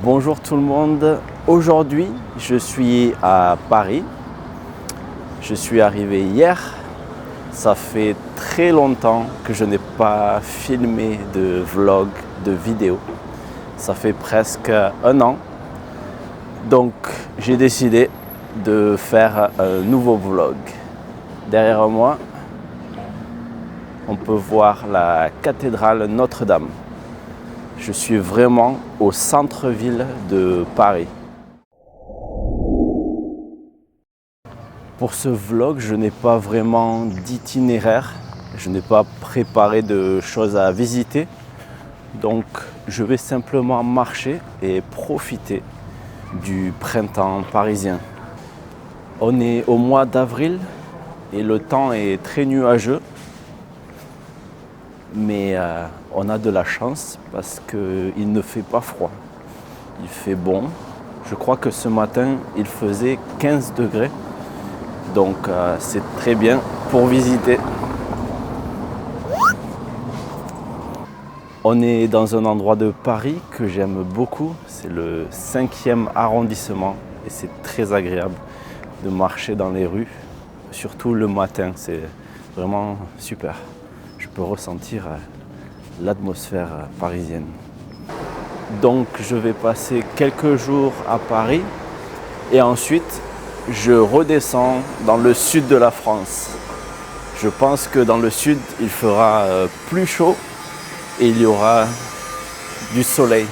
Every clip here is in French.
Bonjour tout le monde, aujourd'hui je suis à Paris, je suis arrivé hier, ça fait très longtemps que je n'ai pas filmé de vlog, de vidéo, ça fait presque un an, donc j'ai décidé de faire un nouveau vlog. Derrière moi, on peut voir la cathédrale Notre-Dame. Je suis vraiment au centre-ville de Paris. Pour ce vlog, je n'ai pas vraiment d'itinéraire, je n'ai pas préparé de choses à visiter. Donc je vais simplement marcher et profiter du printemps parisien. On est au mois d'avril et le temps est très nuageux. Mais on a de la chance parce qu'il ne fait pas froid. Il fait bon. Je crois que ce matin, il faisait 15 degrés. Donc c'est très bien pour visiter. On est dans un endroit de Paris que j'aime beaucoup. C'est le 5e arrondissement et c'est très agréable de marcher dans les rues. Surtout le matin, c'est vraiment super. Je peux ressentir l'atmosphère parisienne. Donc je vais passer quelques jours à Paris et ensuite je redescends dans le sud de la France. Je pense que dans le sud il fera plus chaud et il y aura du soleil.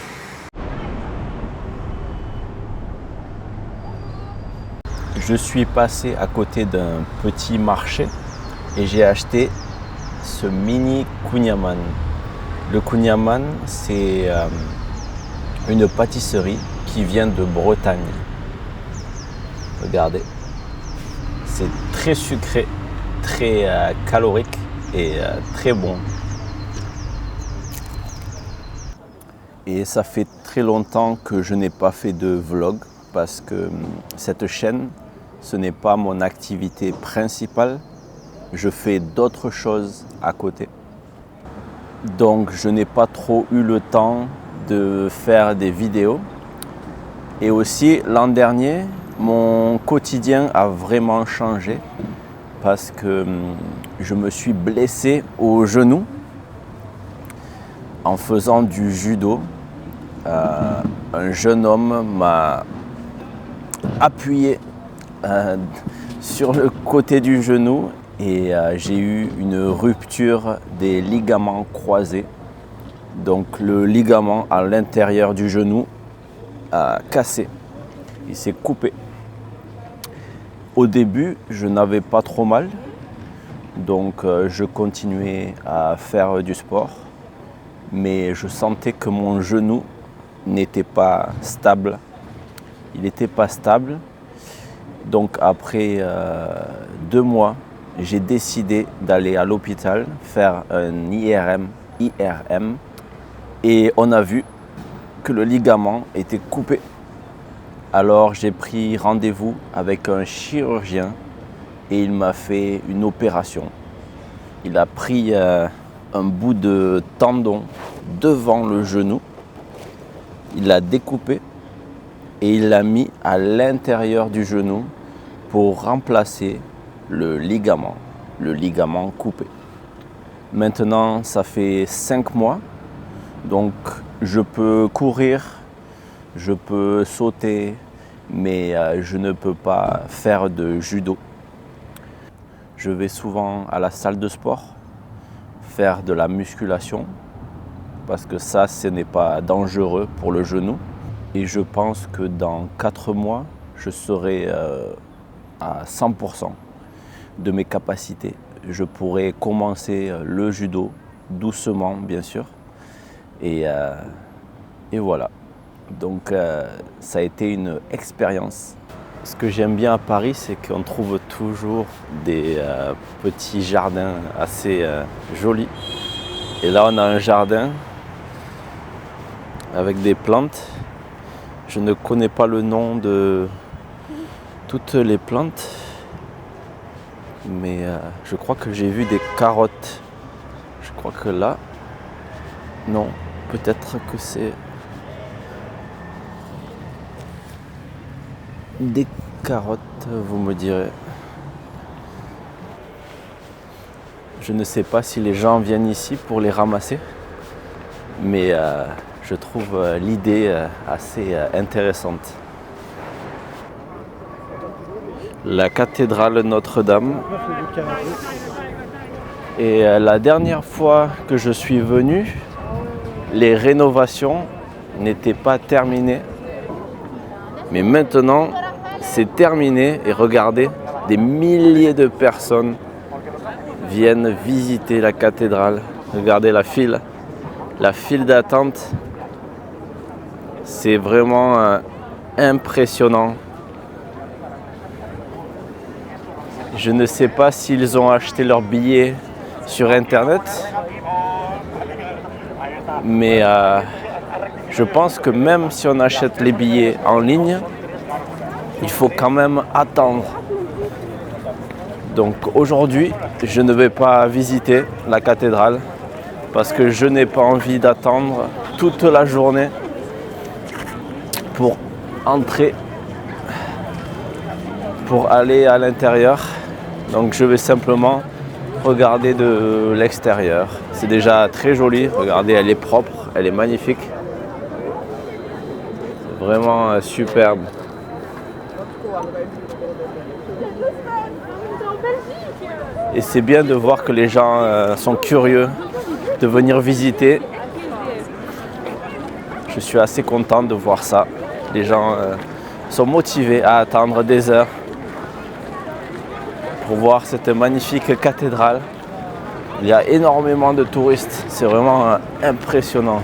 Je suis passé à côté d'un petit marché et j'ai acheté ce mini kouign-amann. Le kouign-amann, c'est une pâtisserie qui vient de Bretagne. Regardez, c'est très sucré, très calorique et très bon. Et ça fait très longtemps que je n'ai pas fait de vlog parce que cette chaîne, ce n'est pas mon activité principale. Je fais d'autres choses à côté. Donc je n'ai pas trop eu le temps de faire des vidéos. Et aussi l'an dernier, mon quotidien a vraiment changé parce que je me suis blessé au genou en faisant du judo. Un jeune homme m'a appuyé sur le côté du genou et j'ai eu une rupture des ligaments croisés. Donc le ligament à l'intérieur du genou a cassé, il s'est coupé. Au début, je n'avais pas trop mal, donc je continuais à faire du sport, mais je sentais que mon genou n'était pas stable. Il n'était pas stable. Donc après 2 mois, j'ai décidé d'aller à l'hôpital faire un IRM et on a vu que le ligament était coupé. Alors j'ai pris rendez-vous avec un chirurgien et il m'a fait une opération. Il a pris un bout de tendon devant le genou, il l'a découpé et il l'a mis à l'intérieur du genou pour remplacer le ligament coupé. Maintenant, ça fait 5 mois, donc je peux courir, je peux sauter, mais je ne peux pas faire de judo. Je vais souvent à la salle de sport, faire de la musculation, parce que ça, ce n'est pas dangereux pour le genou. Et je pense que dans 4 mois, je serai à 100% de mes capacités. Je pourrai commencer le judo, doucement bien sûr. Et voilà. Donc ça a été une expérience. Ce que j'aime bien à Paris, c'est qu'on trouve toujours des petits jardins assez jolis. Et là, on a un jardin avec des plantes. Je ne connais pas le nom de toutes les plantes, mais je crois que j'ai vu des carottes. Je crois que là, non, peut-être que c'est Des carottes, vous me direz. Je ne sais pas si les gens viennent ici pour les ramasser, mais je trouve l'idée assez intéressante. La cathédrale Notre-Dame. Et la dernière fois que je suis venu, les rénovations n'étaient pas terminées. Mais maintenant, c'est terminé et regardez, des milliers de personnes viennent visiter la cathédrale. Regardez la file d'attente. C'est vraiment impressionnant. Je ne sais pas s'ils ont acheté leurs billets sur internet, mais je pense que même si on achète les billets en ligne, il faut quand même attendre. Donc aujourd'hui, je ne vais pas visiter la cathédrale parce que je n'ai pas envie d'attendre toute la journée pour entrer, pour aller à l'intérieur. Donc je vais simplement regarder de l'extérieur. C'est déjà très joli, regardez, elle est propre, elle est magnifique. C'est vraiment superbe. Et c'est bien de voir que les gens sont curieux de venir visiter. Je suis assez content de voir ça. Les gens sont motivés à attendre des heures pour voir cette magnifique cathédrale. Il y a énormément de touristes, c'est vraiment impressionnant.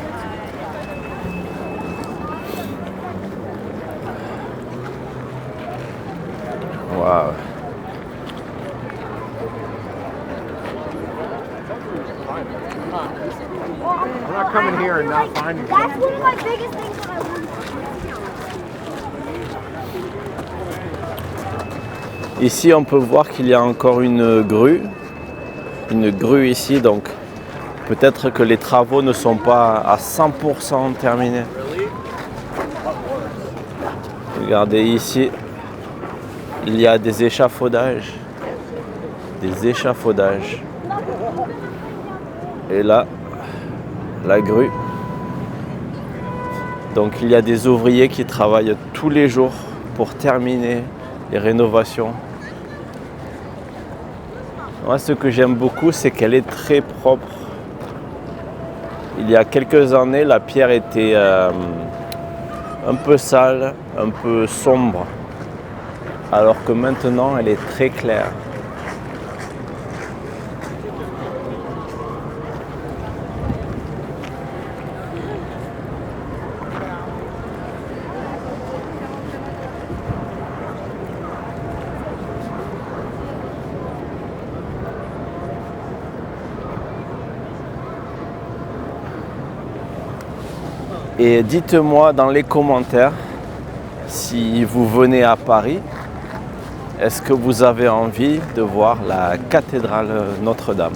Waouh. I'm not coming here and not finding That's one of my biggest things that I want. Ici, on peut voir qu'il y a encore une grue ici, donc peut-être que les travaux ne sont pas à 100% terminés. Regardez ici, il y a des échafaudages. Et là, la grue. Donc il y a des ouvriers qui travaillent tous les jours pour terminer les rénovations. Moi, ce que j'aime beaucoup, c'est qu'elle est très propre. Il y a quelques années, la pierre était un peu sale, un peu sombre, alors que maintenant, elle est très claire. Et dites-moi dans les commentaires, si vous venez à Paris, est-ce que vous avez envie de voir la cathédrale Notre-Dame?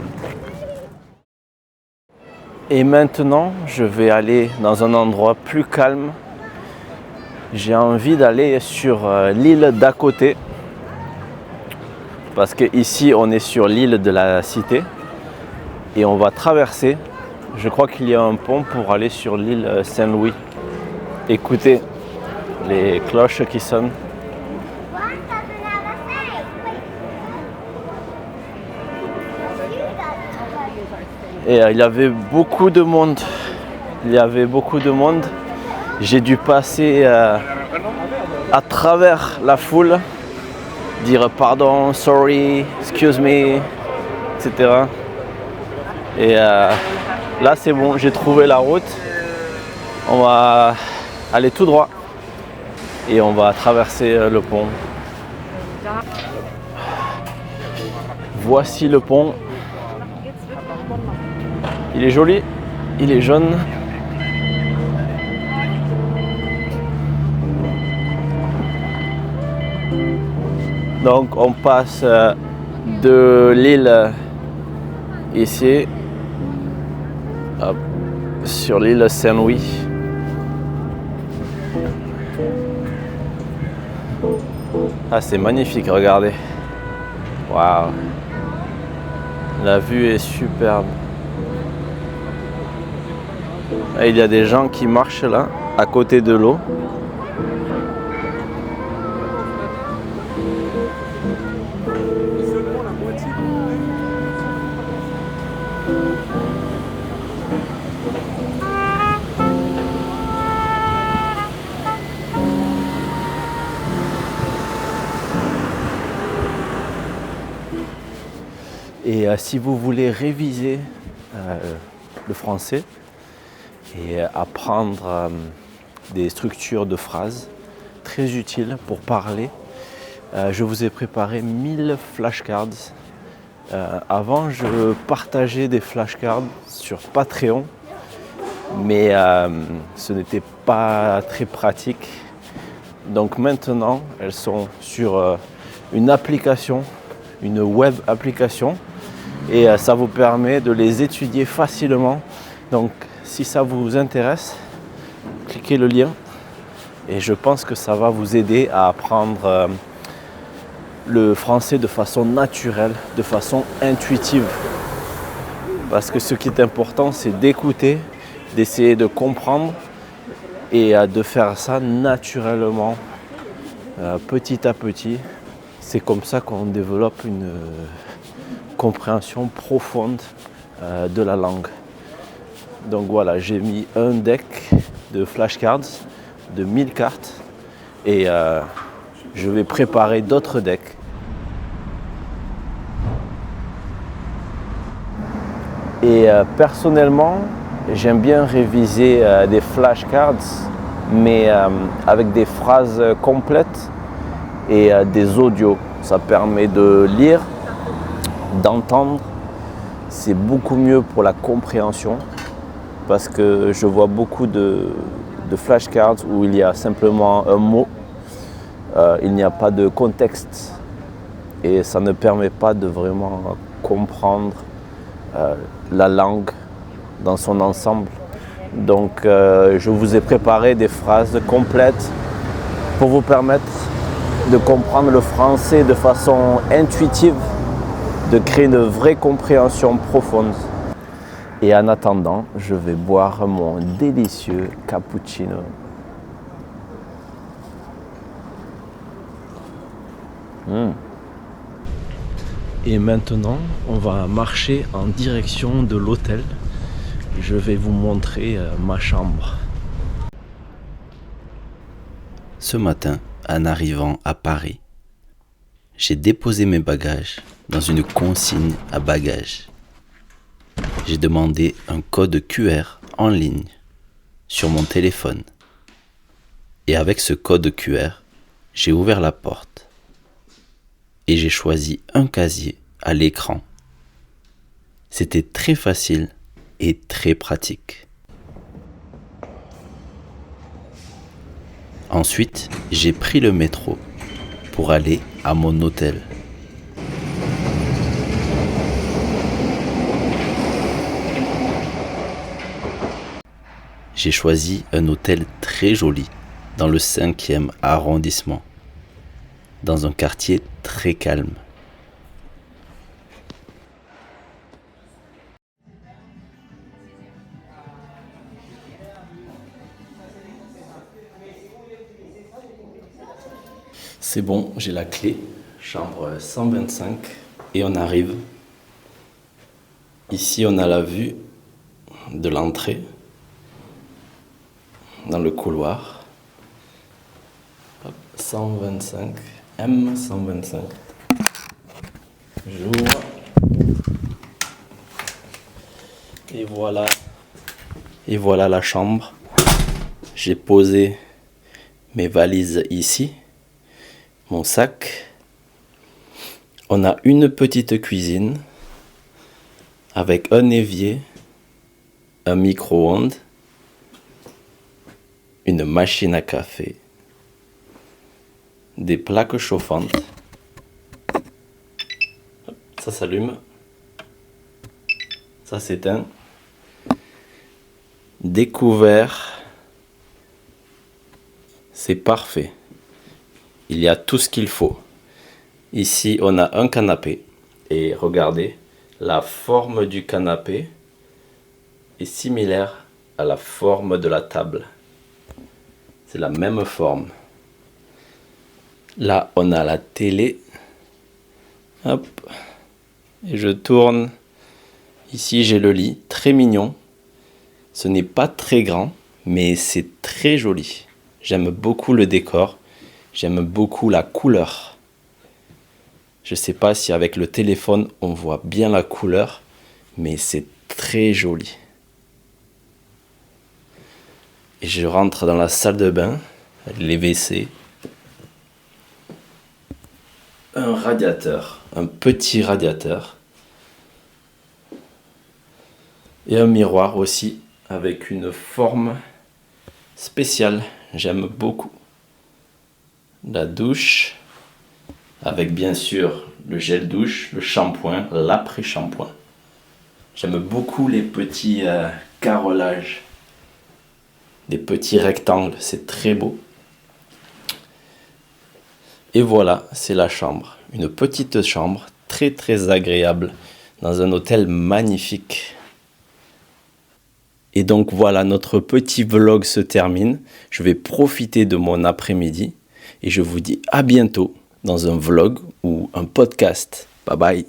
Et maintenant, je vais aller dans un endroit plus calme. J'ai envie d'aller sur l'île d'à côté. Parce qu'ici, on est sur l'île de la Cité. Et on va traverser. Je crois qu'il y a un pont pour aller sur l'île Saint-Louis. Écoutez les cloches qui sonnent. Et il y avait beaucoup de monde. J'ai dû passer à travers la foule, dire pardon, sorry, excuse me, etc. Et là c'est bon, j'ai trouvé la route. On va aller tout droit et on va traverser le pont. Voici le pont. Il est joli, il est jaune. Donc on passe de l'île ici sur l'île Saint-Louis. Ah, c'est magnifique, regardez. Waouh. La vue est superbe. Et il y a des gens qui marchent là, à côté de l'eau. Et si vous voulez réviser le français et apprendre des structures de phrases très utiles pour parler, je vous ai préparé 1000 flashcards. Avant, je partageais des flashcards sur Patreon, mais ce n'était pas très pratique. Donc maintenant, elles sont sur une application, une web application, et ça vous permet de les étudier facilement. Donc si ça vous intéresse, cliquez le lien et je pense que ça va vous aider à apprendre le français de façon naturelle, de façon intuitive. Parce que ce qui est important, c'est d'écouter, d'essayer de comprendre et de faire ça naturellement, petit à petit. C'est comme ça qu'on développe une compréhension profonde de la langue. Donc voilà, j'ai mis un deck de flashcards de 1000 cartes et je vais préparer d'autres decks. Et personnellement, j'aime bien réviser des flashcards, mais avec des phrases complètes et des audios. Ça permet de lire, d'entendre. C'est beaucoup mieux pour la compréhension parce que je vois beaucoup de flashcards où il y a simplement un mot, il n'y a pas de contexte et ça ne permet pas de vraiment comprendre la langue dans son ensemble. Donc je vous ai préparé des phrases complètes pour vous permettre de comprendre le français de façon intuitive, de créer une vraie compréhension profonde. Et en attendant, je vais boire mon délicieux cappuccino. Et maintenant, on va marcher en direction de l'hôtel. Je vais vous montrer ma chambre. Ce matin, en arrivant à Paris, j'ai déposé mes bagages dans une consigne à bagages. J'ai demandé un code QR en ligne sur mon téléphone. Et avec ce code QR, j'ai ouvert la porte et j'ai choisi un casier à l'écran. C'était très facile et très pratique. Ensuite, j'ai pris le métro pour aller à mon hôtel. J'ai choisi un hôtel très joli dans le 5e arrondissement, dans un quartier très calme. C'est bon, j'ai la clé, chambre 125, et on arrive. Ici, on a la vue de l'entrée, dans le couloir. Hop, 125, M125. J'ouvre. Et voilà. Et voilà la chambre. J'ai posé mes valises ici. Mon sac. On a une petite cuisine avec un évier, un micro-ondes, une machine à café, des plaques chauffantes. Ça s'allume, ça s'éteint. Des couverts, c'est parfait. il y a tout ce qu'il faut. Ici, on a un canapé. Et regardez, la forme du canapé est similaire à la forme de la table. C'est la même forme. Là, on a la télé. Hop. Et je tourne. Ici, j'ai le lit, très mignon. Ce n'est pas très grand, mais c'est très joli. J'aime beaucoup le décor. J'aime beaucoup la couleur. Je ne sais pas si avec le téléphone, on voit bien la couleur, mais c'est très joli. Et je rentre dans la salle de bain, les WC. Un radiateur, un petit radiateur. Et un miroir aussi, avec une forme spéciale. J'aime beaucoup. La douche, avec bien sûr le gel douche, le shampoing, l'après-shampoing. J'aime beaucoup les petits carrelages, des petits rectangles, c'est très beau. Et voilà, c'est la chambre. Une petite chambre, très très agréable, dans un hôtel magnifique. Et donc voilà, notre petit vlog se termine. Je vais profiter de mon après-midi et je vous dis à bientôt dans un vlog ou un podcast. Bye bye.